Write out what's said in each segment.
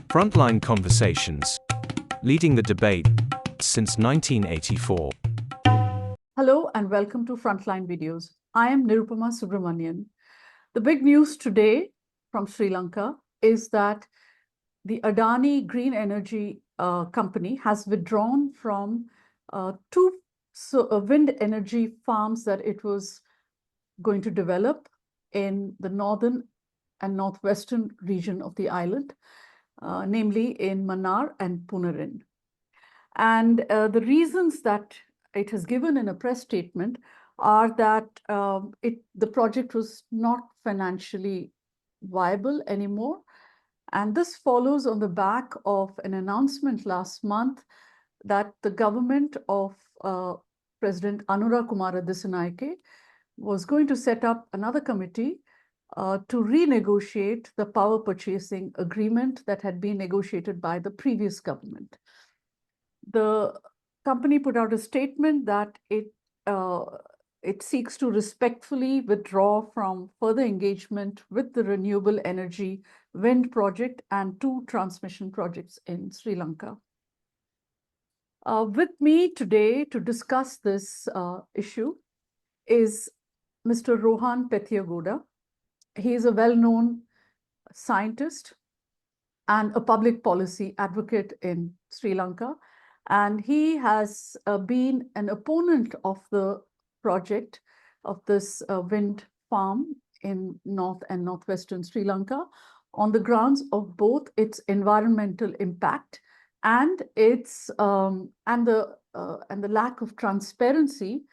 Frontline Conversations, leading the debate since 1984. Hello and welcome to Frontline Videos. I am Nirupama Subramanian. The big news today from Sri Lanka is that the Adani Green Energy company has withdrawn from two wind energy farms that it was going to develop in the northern and northwestern region of the island, namely in Mannar and Pooneryn. And the reasons that it has given in a press statement are that the project was not financially viable anymore. And this follows on the back of an announcement last month that the government of President Anura Kumara Dissanayake was going to set up another committee to renegotiate the power purchasing agreement that had been negotiated by the previous government. The company put out a statement that it seeks to respectfully withdraw from further engagement with the renewable energy wind project and two transmission projects in Sri Lanka. With me today to discuss this issue is Mr. Rohan Pethiyagoda. He is a well-known scientist and a public policy advocate in Sri Lanka. And he has been an opponent of the project of this wind farm in north and northwestern Sri Lanka on the grounds of both its environmental impact and its the lack of transparency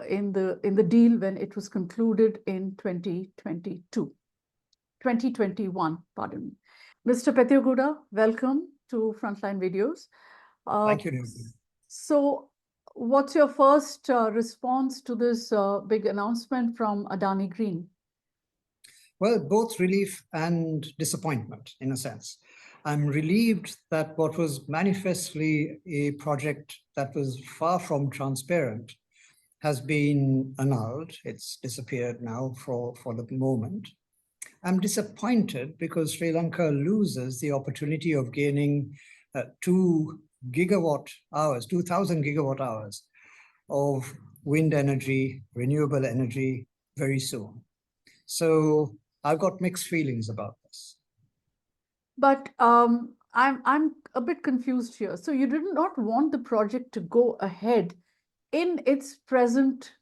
in the deal when it was concluded in 2021, pardon me. Mr. Pethiyagoda, welcome to Frontline Videos. Thank you, Nirupama. So what's your first response to this big announcement from Adani Green? Well, both relief and disappointment, in a sense. I'm relieved that what was manifestly a project that was far from transparent has been annulled. It's disappeared now for the moment. I'm disappointed because Sri Lanka loses the opportunity of gaining 2,000 gigawatt hours of wind energy, renewable energy very soon. So I've got mixed feelings about this. But I'm a bit confused here. So you did not want the project to go ahead in its present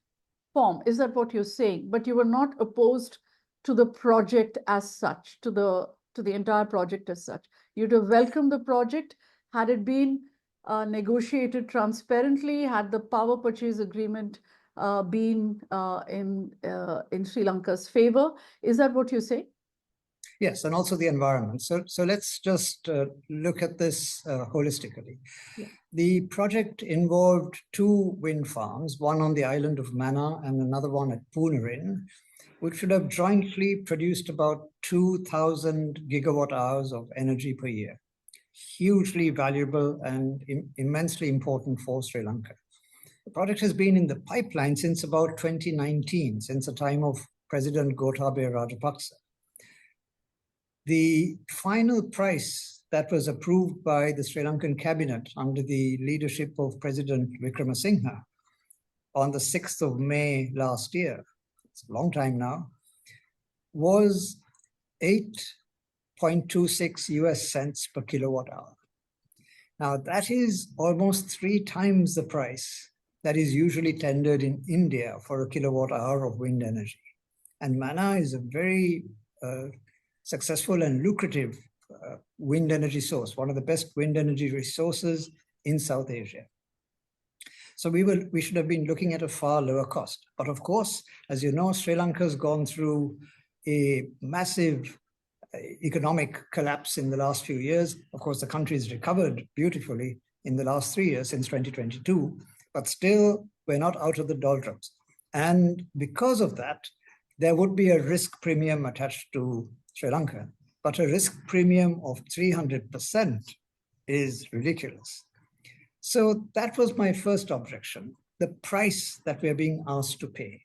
form. Is that what you're saying? But you were not opposed to the project as such, to the entire project as such. You'd have welcomed the project had it been negotiated transparently, had the power purchase agreement been in Sri Lanka's favor. Is that what you say? Yes, and also the environment. So let's just look at this holistically. Yeah. The project involved two wind farms, one on the island of Mannar and another one at Pooneryn, which should have jointly produced about 2,000 gigawatt hours of energy per year. Hugely valuable and immensely important for Sri Lanka. The project has been in the pipeline since about 2019, since the time of President Gotabaya Rajapaksa. The final price that was approved by the Sri Lankan cabinet under the leadership of President Wickremesinghe on the 6th of May last year, it's a long time now, was 8.26 US cents per kilowatt hour. Now that is almost 3 times the price that is usually tendered in India for a kilowatt hour of wind energy. And Mannar is a very successful and lucrative wind energy source, one of the best wind energy resources in South Asia. So we should have been looking at a far lower cost. But of course, as you know, Sri Lanka has gone through a massive economic collapse in the last few years. Of course, the country has recovered beautifully in the last 3 years since 2022, but still we're not out of the doldrums. And because of that, there would be a risk premium attached to Sri Lanka, but a risk premium of 300% is ridiculous. So that was my first objection, the price that we're being asked to pay.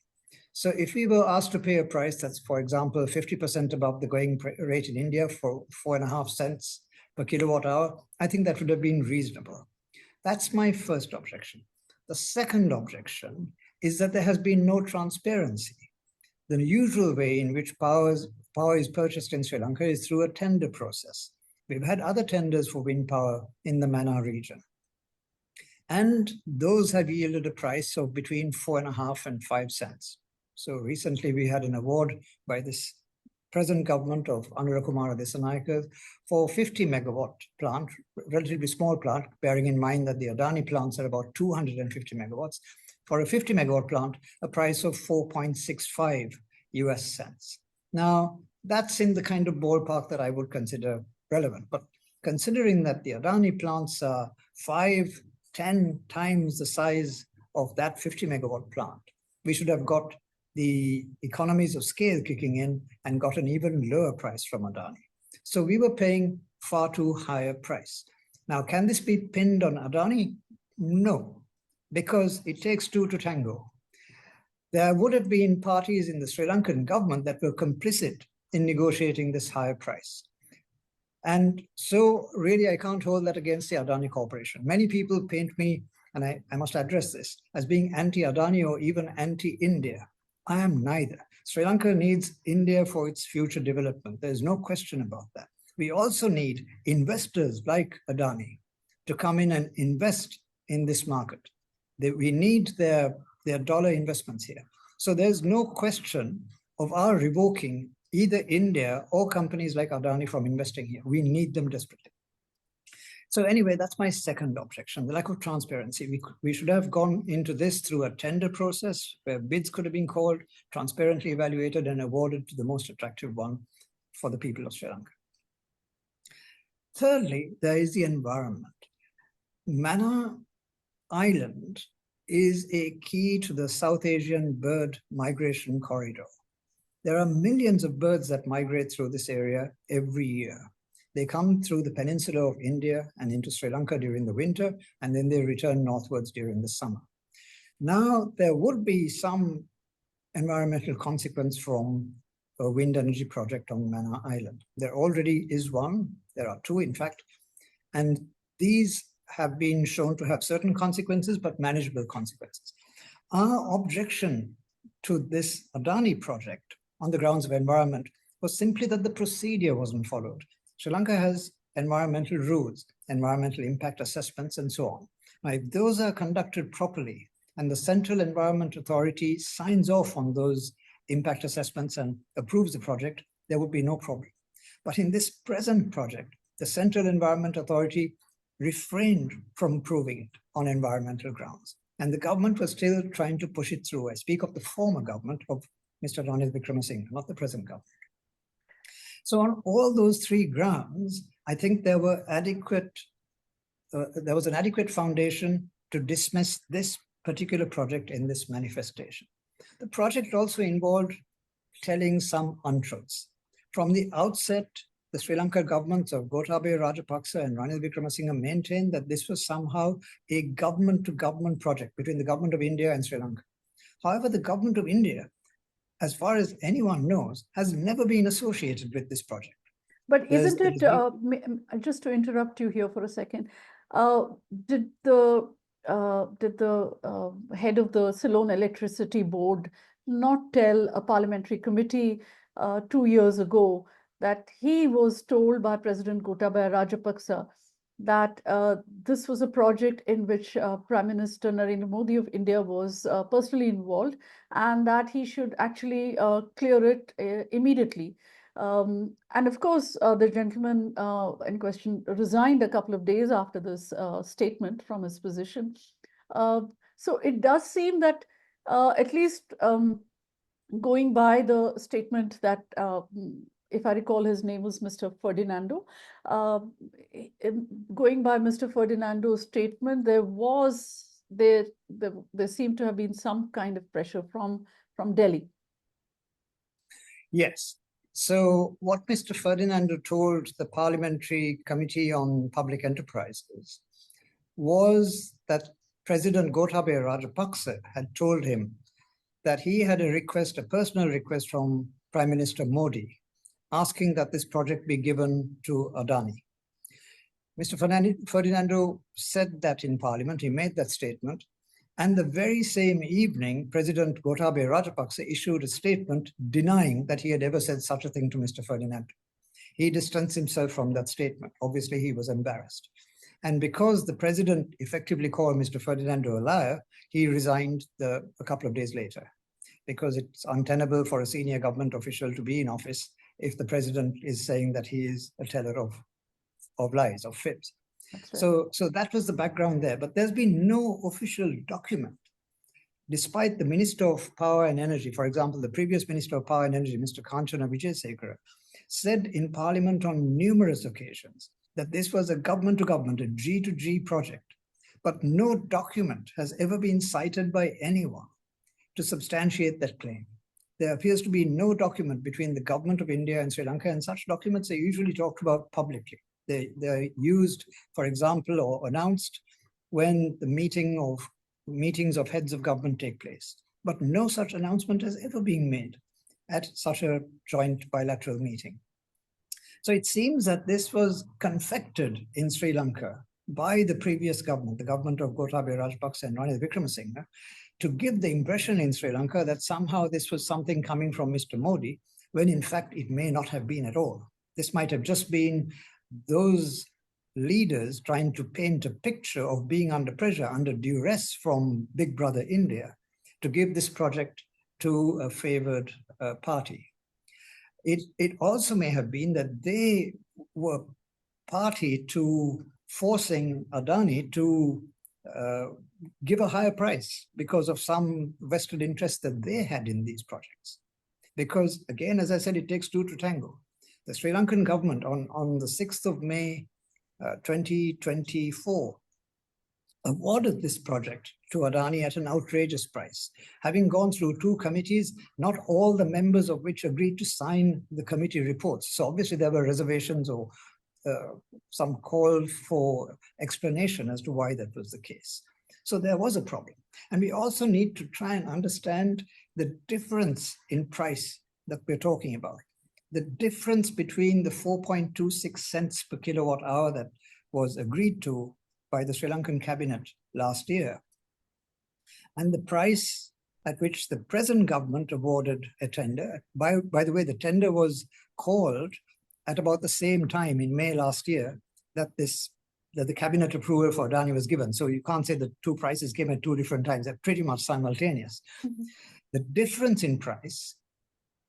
So if we were asked to pay a price that's, for example, 50% above the going rate in India for 4.5 cents per kilowatt hour, I think that would have been reasonable. That's my first objection. The second objection is that there has been no transparency. The usual way in which power is purchased in Sri Lanka is through a tender process. We've had other tenders for wind power in the Mannar region. And those have yielded a price of between 4.5 and 5 cents. So recently we had an award by this present government of Nirupama Subramanian for 50 megawatt plant, relatively small plant, bearing in mind that the Adani plants are about 250 megawatts. For a 50 megawatt plant, a price of 4.65 US cents. Now, that's in the kind of ballpark that I would consider relevant. But considering that the Adani plants are 5-10 times the size of that 50 megawatt plant, we should have got the economies of scale kicking in and got an even lower price from Adani. So we were paying far too high a price. Now, can this be pinned on Adani? No, because it takes two to tango. There would have been parties in the Sri Lankan government that were complicit in negotiating this higher price. And so really, I can't hold that against the Adani Corporation. Many people paint me, and I must address this, as being anti-Adani or even anti-India. I am neither. Sri Lanka needs India for its future development. There's no question about that. We also need investors like Adani to come in and invest in this market. We need their dollar investments here. So there's no question of our revoking either India or companies like Adani from investing here. We need them desperately. So anyway, that's my second objection, the lack of transparency. We should have gone into this through a tender process where bids could have been called, transparently evaluated and awarded to the most attractive one for the people of Sri Lanka. Thirdly, there is the environment. Mannar Island is a key to the South Asian bird migration corridor. There are millions of birds that migrate through this area every year. They come through the peninsula of India and into Sri Lanka during the winter, and then they return northwards during the summer. Now, there would be some environmental consequence from a wind energy project on Mannar Island. There already is one. There are two, in fact, and these have been shown to have certain consequences, but manageable consequences. Our objection to this Adani project on the grounds of environment was simply that the procedure wasn't followed. Sri Lanka has environmental rules, environmental impact assessments, and so on. Now, if those are conducted properly and the Central Environment Authority signs off on those impact assessments and approves the project, there would be no problem. But in this present project, the Central Environment Authority refrained from approving it on environmental grounds. And the government was still trying to push it through. I speak of the former government of Mr. Ranil Wickremesinghe, not the present government. So on all those three grounds, I think there was an adequate foundation to dismiss this particular project in this manifestation. The project also involved telling some untruths. From the outset, the Sri Lanka governments of Gotabaya Rajapaksa and Ranil Wickremesinghe maintained that this was somehow a government-to-government project between the government of India and Sri Lanka. However, the government of India, as far as anyone knows, has never been associated with this project. But isn't it, just to interrupt you here for a second, did the head of the Ceylon Electricity Board not tell a parliamentary committee 2 years ago that he was told by President Gotabaya Rajapaksa that this was a project in which Prime Minister Narendra Modi of India was personally involved, and that he should actually clear it immediately. And of course, the gentleman in question resigned a couple of days after this statement from his position. So it does seem that at least going by the statement that if I recall, his name was Mr. Ferdinando. Going by Mr. Ferdinando's statement, there seemed to have been some kind of pressure from Delhi. Yes. So what Mr. Ferdinando told the Parliamentary Committee on Public Enterprises was that President Gotabaya Rajapaksa had told him that he had a personal request from Prime Minister Modi, asking that this project be given to Adani. Mr. Ferdinando said that in Parliament, he made that statement. And the very same evening, President Gotabaya Rajapaksa issued a statement denying that he had ever said such a thing to Mr. Ferdinando. He distanced himself from that statement. Obviously, he was embarrassed. And because the president effectively called Mr. Ferdinando a liar, he resigned a couple of days later, because it's untenable for a senior government official to be in office if the president is saying that he is a teller of lies, of fibs. That's right. So that was the background there. But there's been no official document, despite the Minister of Power and Energy, for example, the previous Minister of Power and Energy, Mr. Kanchana Vijayasekara, said in Parliament on numerous occasions that this was a government-to-government, a G-to-G project. But no document has ever been cited by anyone to substantiate that claim. There appears to be no document between the government of India and Sri Lanka, and such documents are usually talked about publicly. They're used, for example, or announced when the meetings of heads of government take place. But no such announcement has ever been made at such a joint bilateral meeting. So it seems that this was confected in Sri Lanka by the previous government, the government of Gotabaya Rajapaksa and Ranil Wickremesinghe, to give the impression in Sri Lanka that somehow this was something coming from Mr. Modi, when in fact it may not have been at all. This might have just been those leaders trying to paint a picture of being under pressure, under duress from Big Brother India, to give this project to a favored party. It also may have been that they were party to forcing Adani to give a higher price because of some vested interest that they had in these projects. Because again, as I said, it takes two to tango. The Sri Lankan government on the 6th of May, 2024, awarded this project to Adani at an outrageous price, having gone through two committees, not all the members of which agreed to sign the committee reports. So obviously there were reservations or some call for explanation as to why that was the case. So there was a problem. And we also need to try and understand the difference in price that we're talking about. The difference between the 4.26 cents per kilowatt hour that was agreed to by the Sri Lankan cabinet last year, and the price at which the present government awarded a tender. By the way, the tender was called at about the same time in May last year that the cabinet approval for Adani was given. So you can't say the two prices came at two different times. They're pretty much simultaneous. Mm-hmm. The difference in price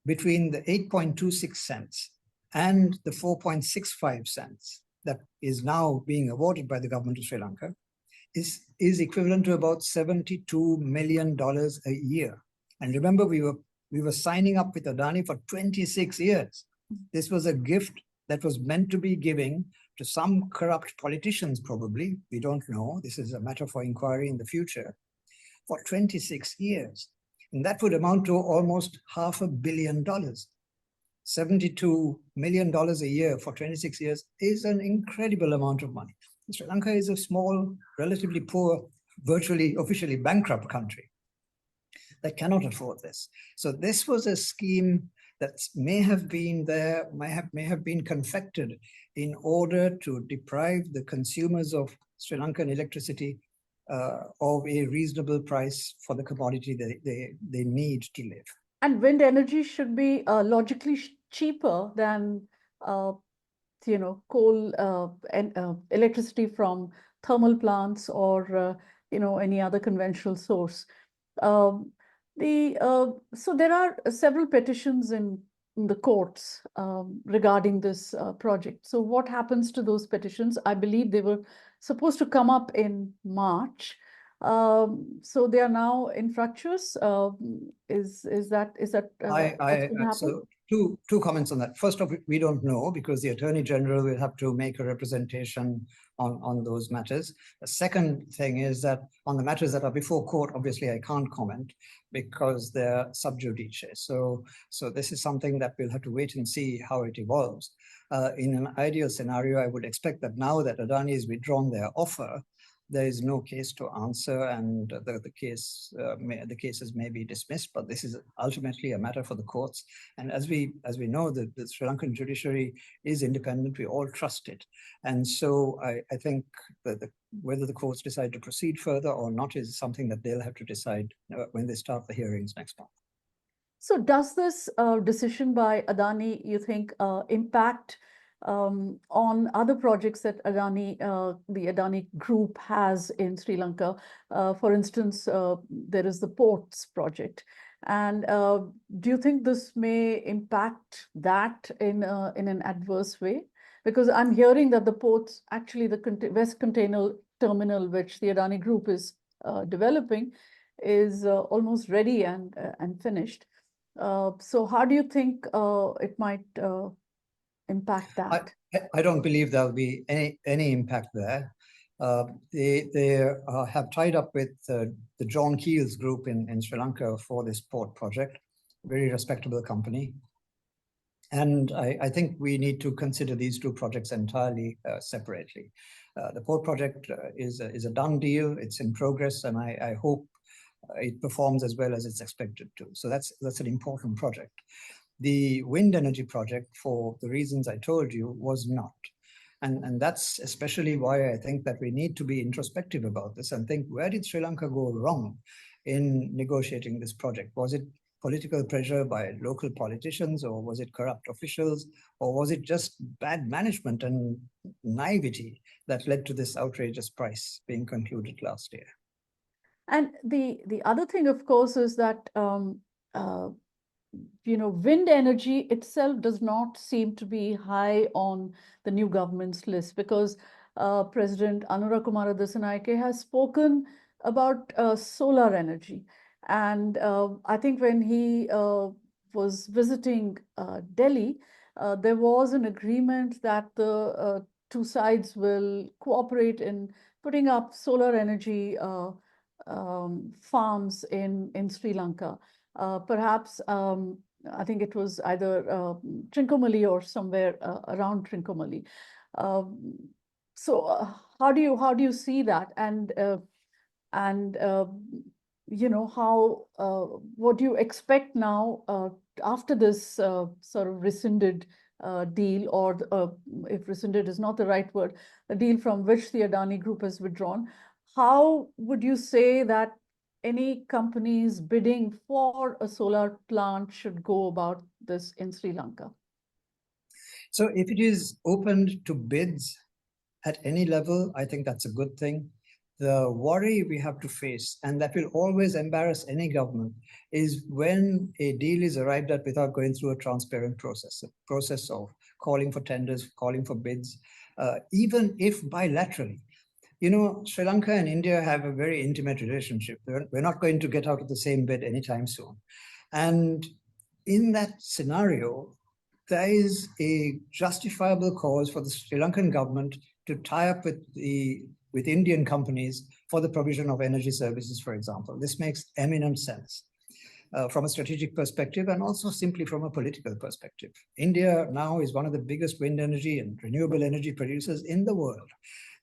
between the 8.26 cents and the 4.65 cents that is now being awarded by the government of Sri Lanka is equivalent to about $72 million a year. And remember, we were signing up with Adani for 26 years. This was a gift that was meant to be given to some corrupt politicians, probably. We don't know. This is a matter for inquiry in the future. For 26 years. And that would amount to almost $500 million. $72 million a year for 26 years is an incredible amount of money. Sri Lanka is a small, relatively poor, virtually officially bankrupt country that cannot afford this. So this was a scheme that may have been there, may have been confected in order to deprive the consumers of Sri Lankan electricity of a reasonable price for the commodity they need to live. And wind energy should be logically cheaper than coal and electricity from thermal plants or any other conventional source. So there are several petitions in the courts regarding this project. So what happens to those petitions? I believe they were supposed to come up in March. So they are now infructuous. Is that what's going to happen? So two comments on that. First off, we don't know because the Attorney General will have to make a representation on those matters. The second thing is that on the matters that are before court, obviously I can't comment because they're sub judice. So this is something that we'll have to wait and see how it evolves. In an ideal scenario, I would expect that now that Adani has withdrawn their offer, there is no case to answer, and the cases may be dismissed, but this is ultimately a matter for the courts. And as we know, the Sri Lankan judiciary is independent. We all trust it. And so I think that whether the courts decide to proceed further or not is something that they'll have to decide when they start the hearings next month. So does this decision by Adani, you think, impact on other projects that the Adani Group has in Sri Lanka? For instance, there is the ports project. And do you think this may impact that in an adverse way? Because I'm hearing that the ports, actually the West Container Terminal, which the Adani Group is developing, is almost ready and finished. So how do you think it might impact that? I don't believe there'll be any impact there. They have tied up with the John Keel's group in Sri Lanka for this port project, very respectable company. And I think we need to consider these two projects entirely separately. The port project is a done deal. It's in progress, and I hope it performs as well as it's expected to. So that's an important project. The wind energy project, for the reasons I told you, was not. And that's especially why I think that we need to be introspective about this and think, where did Sri Lanka go wrong in negotiating this project? Was it political pressure by local politicians, or was it corrupt officials, or was it just bad management and naivety that led to this outrageous price being concluded last year? And the other thing, of course, is that wind energy itself does not seem to be high on the new government's list, because President Anura Kumara Dissanayake has spoken about solar energy. And I think when he was visiting Delhi, there was an agreement that the two sides will cooperate in putting up solar energy farms in Sri Lanka. Perhaps I think it was either Trincomalee or somewhere around Trincomalee. So how do you see that? And what do you expect now after this sort of rescinded deal, or if rescinded is not the right word, the deal from which the Adani Group has withdrawn? How would you say that any companies bidding for a solar plant should go about this in Sri Lanka? So if it is opened to bids at any level, I think that's a good thing. The worry we have to face, and that will always embarrass any government, is when a deal is arrived at without going through a transparent process, a process of calling for tenders, calling for bids, even if bilaterally. You know, Sri Lanka and India have a very intimate relationship. We're not going to get out of the same bed anytime soon. And in that scenario, there is a justifiable cause for the Sri Lankan government to tie up with Indian companies for the provision of energy services, for example. This makes eminent sense from a strategic perspective, and also simply from a political perspective. India now is one of the biggest wind energy and renewable energy producers in the world.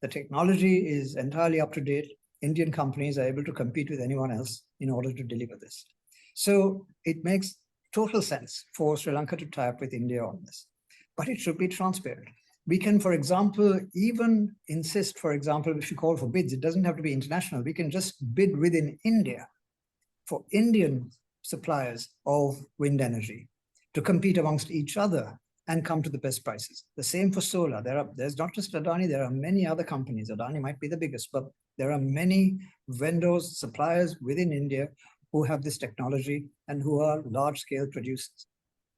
The technology is entirely up to date. Indian companies are able to compete with anyone else in order to deliver this. So it makes total sense for Sri Lanka to tie up with India on this, but it should be transparent. We can, for example, even insist, for example, if you call for bids, it doesn't have to be international. We can just bid within India for Indian suppliers of wind energy to compete amongst each other and come to the best prices. The same for solar. There's not just Adani, there are many other companies. Adani might be the biggest, but there are many vendors, suppliers within India who have this technology and who are large-scale producers.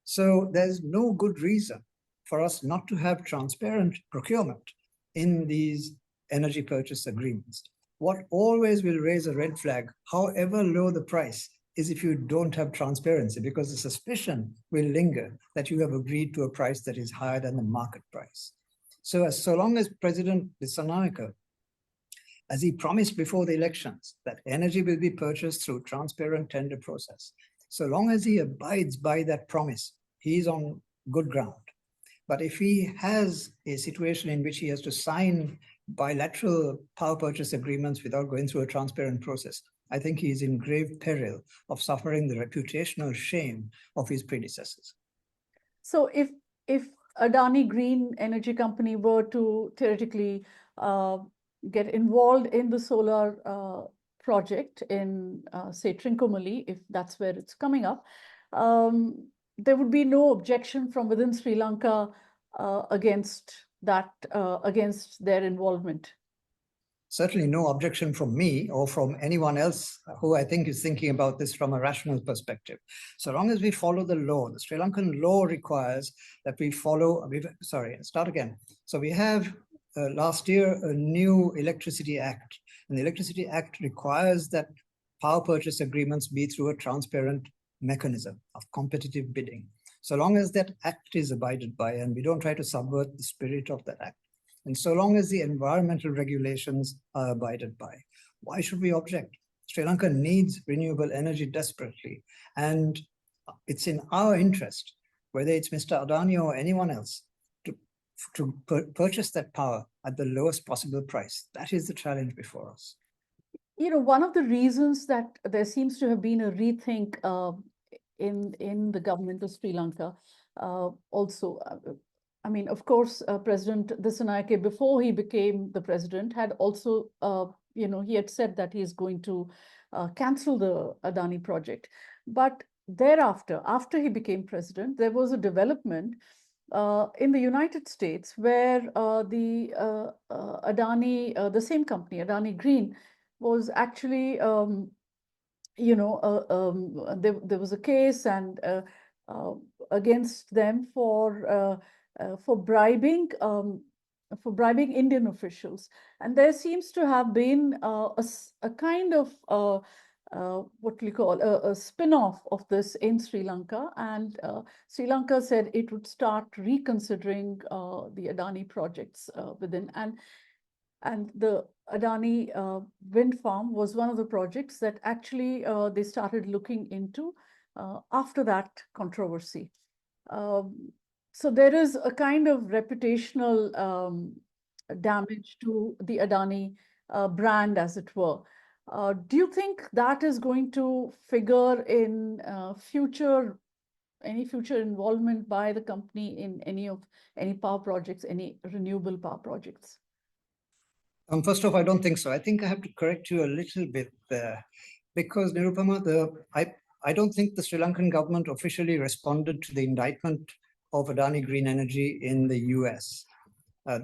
So there's no good reason for us not to have transparent procurement in these energy purchase agreements. What always will raise a red flag, however low the price, is if you don't have transparency, because the suspicion will linger that you have agreed to a price that is higher than the market price. So long as President Dissanayake, as he promised before the elections, that energy will be purchased through transparent tender process, so long as he abides by that promise, he is on good ground. But if he has a situation in which he has to sign bilateral power purchase agreements without going through a transparent process, I think he is in grave peril of suffering the reputational shame of his predecessors. So if Adani Green Energy Company were to theoretically get involved in the solar project in, say, Trincomalee, if that's where it's coming up, there would be no objection from within Sri Lanka against that, against their involvement. Certainly no objection from me or from anyone else who I think is thinking about this from a rational perspective. So long as we follow the law, the Sri Lankan law requires that we follow, start again. So we have last year a new Electricity Act, and the Electricity Act requires that power purchase agreements be through a transparent mechanism of competitive bidding. So long as that act is abided by and we don't try to subvert the spirit of that act, and so long as the environmental regulations are abided by, why should we object? Sri Lanka needs renewable energy desperately, and it's in our interest, whether it's Mr. Adani or anyone else, to purchase that power at the lowest possible price. That is the challenge before us. You know, one of the reasons that there seems to have been a rethink in the government of Sri Lanka also, I mean, of course, President Dissanayake, before he became the president, had also, you know, he had said that he is going to cancel the Adani project. But thereafter, after he became president, there was a development in the United States where the Adani, the same company, Adani Green, was actually, you know, there was a case and against them for bribing Indian officials, and there seems to have been a kind of what we call a spin-off of this in Sri Lanka, and Sri Lanka said it would start reconsidering the Adani projects within, and the Adani wind farm was one of the projects that actually they started looking into after that controversy. So there is a kind of reputational damage to the Adani brand, as it were. Do you think that is going to figure in any future involvement by the company in any power projects, any renewable power projects? First off, I don't think so. I think I have to correct you a little bit there, because Nirupama, I don't think the Sri Lankan government officially responded to the indictment of Adani Green Energy in the US.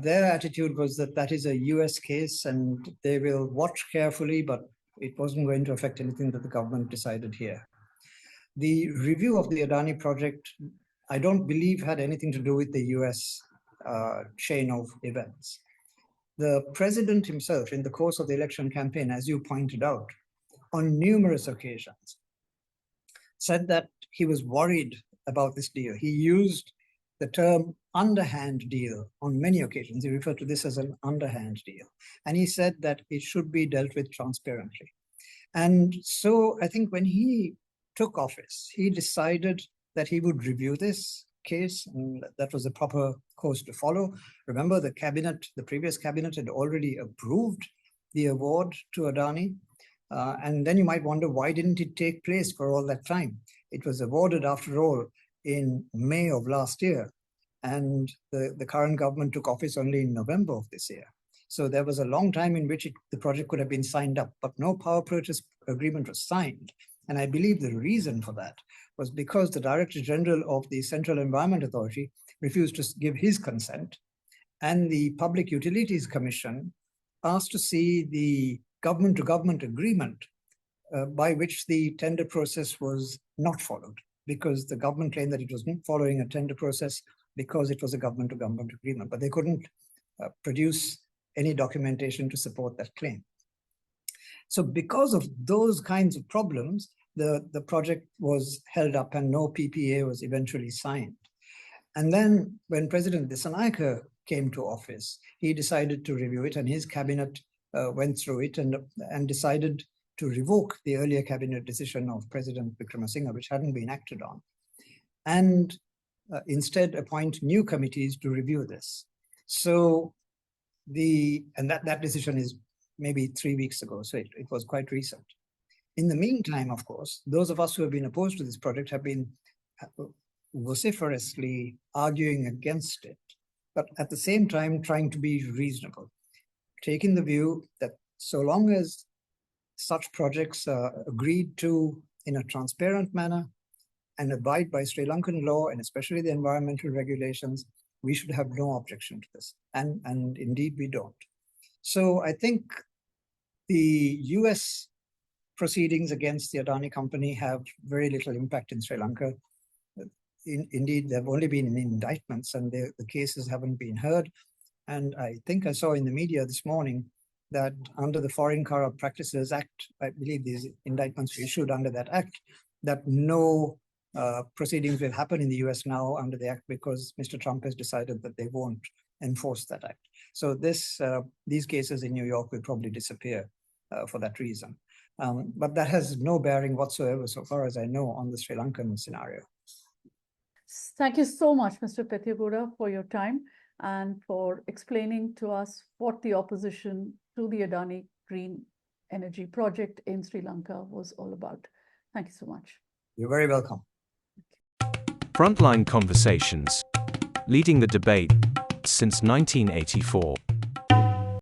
Their attitude was that that is a US case and they will watch carefully, but it wasn't going to affect anything that the government decided here. The review of the Adani project, I don't believe had anything to do with the US chain of events. The president himself, in the course of the election campaign, as you pointed out, on numerous occasions, said that he was worried about this deal. He used the term underhand deal on many occasions. He referred to this as an underhand deal. And he said that it should be dealt with transparently. And so I think when he took office, he decided that he would review this case, and that was the proper course to follow. Remember, the previous cabinet had already approved the award to Adani. And then you might wonder, why didn't it take place for all that time? It was awarded, after all, in May of last year. And the current government took office only in November of this year. So there was a long time in which the project could have been signed up, but no power purchase agreement was signed. And I believe the reason for that was because the Director General of the Central Environment Authority refused to give his consent, and the Public Utilities Commission asked to see the government-to-government agreement by which the tender process was not followed, because the government claimed that it was not following a tender process because it was a government-to-government agreement, but they couldn't produce any documentation to support that claim. So because of those kinds of problems, the project was held up and no PPA was eventually signed. And then when President Dissanayake came to office, he decided to review it, and his cabinet went through it and decided to revoke the earlier cabinet decision of President Wickremesinghe, which hadn't been acted on, and instead appoint new committees to review this. So and that decision is maybe 3 weeks ago, so it was quite recent. In the meantime, of course, those of us who have been opposed to this project have been vociferously arguing against it, but at the same time trying to be reasonable, taking the view that so long as such projects are agreed to in a transparent manner and abide by Sri Lankan law, and especially the environmental regulations, we should have no objection to this. And indeed we don't. So I think the US proceedings against the Adani company have very little impact in Sri Lanka. Indeed, there have only been indictments and the cases haven't been heard. And I think I saw in the media this morning that under the Foreign Corrupt Practices Act, I believe these indictments were issued under that act, that no proceedings will happen in the US now under the act because Mr. Trump has decided that they won't enforce that act. So these cases in New York will probably disappear for that reason. But that has no bearing whatsoever, so far as I know, on the Sri Lankan scenario. Thank you so much, Mr. Pethiyagoda, for your time and for explaining to us what the opposition to the Adani Green Energy project in Sri Lanka was all about. Thank you so much. You're very welcome. Frontline Conversations. Leading the debate since 1984.